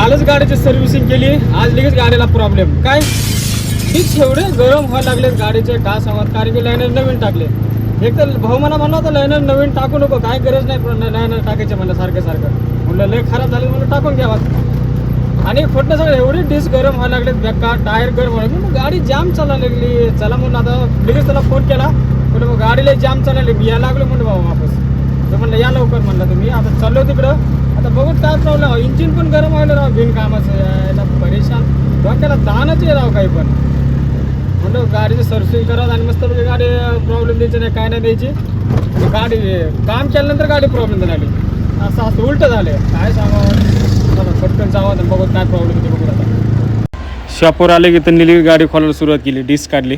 कालच गाडीची सर्व्हिसिंग केली, आज लगेच गाडीला प्रॉब्लेम. काय डिस्क एवढे गरम व्हायला लागले गाडीचे, का सांगत. कारण की लायनर नवीन टाकले. एक तर भाऊ म्हणा होता लायनर नवीन टाकू नको, काय गरज नाही पण लायनर टाकायचे म्हणलं सारखं म्हणलं लय खराब झाले म्हणलं टाकून घ्यावा. आणि खोटं सगळं एवढी डिस्क गरम व्हायला लागलेत, बेकार टायर गरम व्हायला लागले. गाडी जाम चालायला लागली. चला म्हणलं आता लगेच त्याला फोन केला, पण मग गाडीला जाम चालायला मी यायला लागलो म्हणलं भाऊ वापस. तर म्हणलं या लवकर म्हणलं तुम्ही. आता चाललो तिकडं, आता बघून काय प्रॉब्लेम. इंजिन पण गरम व्हायला राव बिनकामाचं, यायला परेशान. डोक्याला ताणच आहे राव काही पण. म्हणलं गाडीची सर्व्हिसिंग करावं आणि मस्त गाडी प्रॉब्लेम द्यायची नाही, काय नाही द्यायची. आणि गाडी काम केल्यानंतर गाडी प्रॉब्लेम झाली. असं उलटं झालं. काय सांगावं, पटकन जावं आणि बघत काय प्रॉब्लेम होते बघून. आता शॉपवर आले की त्यांनी गाडी खोलायला सुरुवात केली, डिस्क काढली.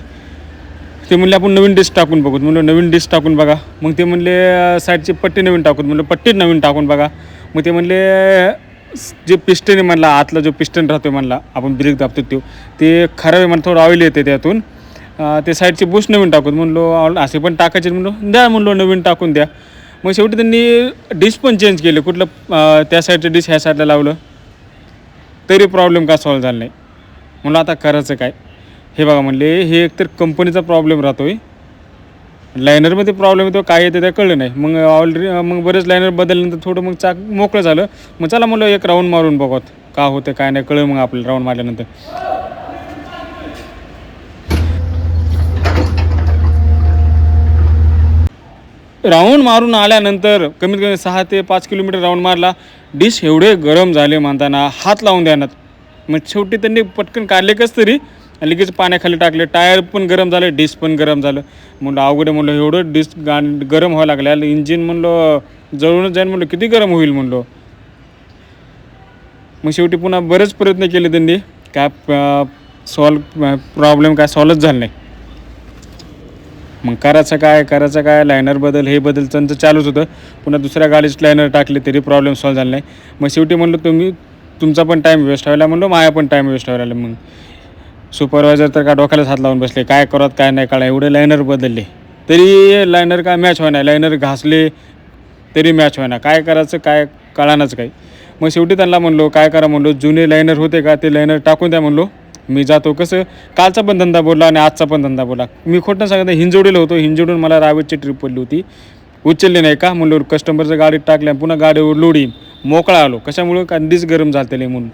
ते म्हणले आपण नवीन डिस्क टाकून बघू. म्हणलं नवीन डिस्क टाकून बघा. मग ते म्हणले साईडची पट्टी नवीन टाकून. म्हणलं पट्टी नवीन टाकून बघा. मग ते म्हणले जे पिस्टन आहे म्हणला, आतला जो पिस्टन राहतो म्हणला आपण ब्रेक दाबतो ते खराब आहे म्हणलं, थोडं ऑइल येते त्यातून. ते साईडचे बुश नवीन टाकून. म्हणलो असे पण टाकायचे म्हणलो, द्या म्हणलो नवीन टाकून द्या. मग शेवटी त्यांनी डिश पण चेंज केले. कुठलं त्या साईडचं डिश ह्या साईडला लावलं तरी प्रॉब्लेम का सॉल्व्ह झाला नाही. म्हणलं आता करायचं काय. हे बघा म्हणले, हे एकतर कंपनीचा प्रॉब्लेम राहतो आहे, लायनरमध्ये प्रॉब्लेम येतो, काय येते ते कळलं नाही. मग ऑलरेडी मग बरेच लायनर बदलल्यानंतर थोडं मग चाक मोकळं झालं. मग चला म्हणलं एक राऊंड मारून बघत का होतं काय नाही, कळलं मग आपल्याला राऊंड मारल्यानंतर. राऊंड मारून आल्यानंतर कमीत कमी 6 ते 5 किलोमीटर राऊंड मारला. डिश एवढे गरम झाले म्हणताना हात लावून द्यानात. मग शेवटी त्यांनी पटकन काढले कस तरी, लगेच पाण्याखाली टाकले. टायर पण गरम झाले, डिस्क पण गरम झालं. म्हणलं अवघड म्हणलं, एवढं डिस्क गरम व्हायला लागलं. इंजिन म्हणलं जळूनच जाईल म्हणलं, किती गरम होईल म्हणलं. मग शेवटी पुन्हा बरेच प्रयत्न केले त्यांनी, काय प्रॉब्लेम काय सॉल्वच झालं नाही. मग करायचं काय लायनर बदल हे बदल त्यांचं चालूच होतं. पुन्हा दुसऱ्या गाडीच लायनर टाकले तरी प्रॉब्लेम सॉल्व झाला नाही. मग शेवटी म्हणलं तुमचा पण टाईम वेस्ट व्हायला, म्हणलो माझा पण टाईम वेस्ट व्हायला. मग सुपरवायझर तर का डोक्यालाच हात लावून बसले, काय करत काय नाही कळा. एवढे लायनर बदलले तरी लायनर काय मॅच व्हायना, लायनर घासले तरी मॅच व्हायना. काय करायचं काय कळानाच काही. मग शेवटी त्यांना म्हणलो काय करा म्हणलो, जुने लायनर होते का ते लायनर टाकून द्या म्हणलो, मी जातो. कसं कालचा पण धंदा बोलला आणि आजचा पण धंदा बोला. मी खोटं सांगतो, हिंजवडीला होतो, हिंजवडून मला रावेतची ट्रिप पडली होती, उचलली नाही का म्हणलो, कस्टमरचं गाडीत टाकल्या, पुन्हा गाडीवर लोडी मोकळा आलो. कशामुळं का डिस्क गरम झाले म्हणून.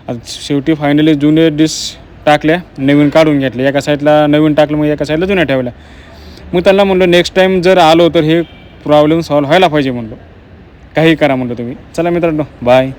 आता शेवटी फायनली जुने डिस्क टाकल्या, नवीन काढून घेतले. एका साईडला नवीन टाकलं, मग एका साईडला जुन्या ठेवल्या. मग त्यांना म्हणलो नेक्स्ट टाईम जर आलो तर हे प्रॉब्लेम सॉल्व्ह व्हायला पाहिजे म्हणलो, काही करा म्हणलो तुम्ही. चला मित्रांनो, बाय.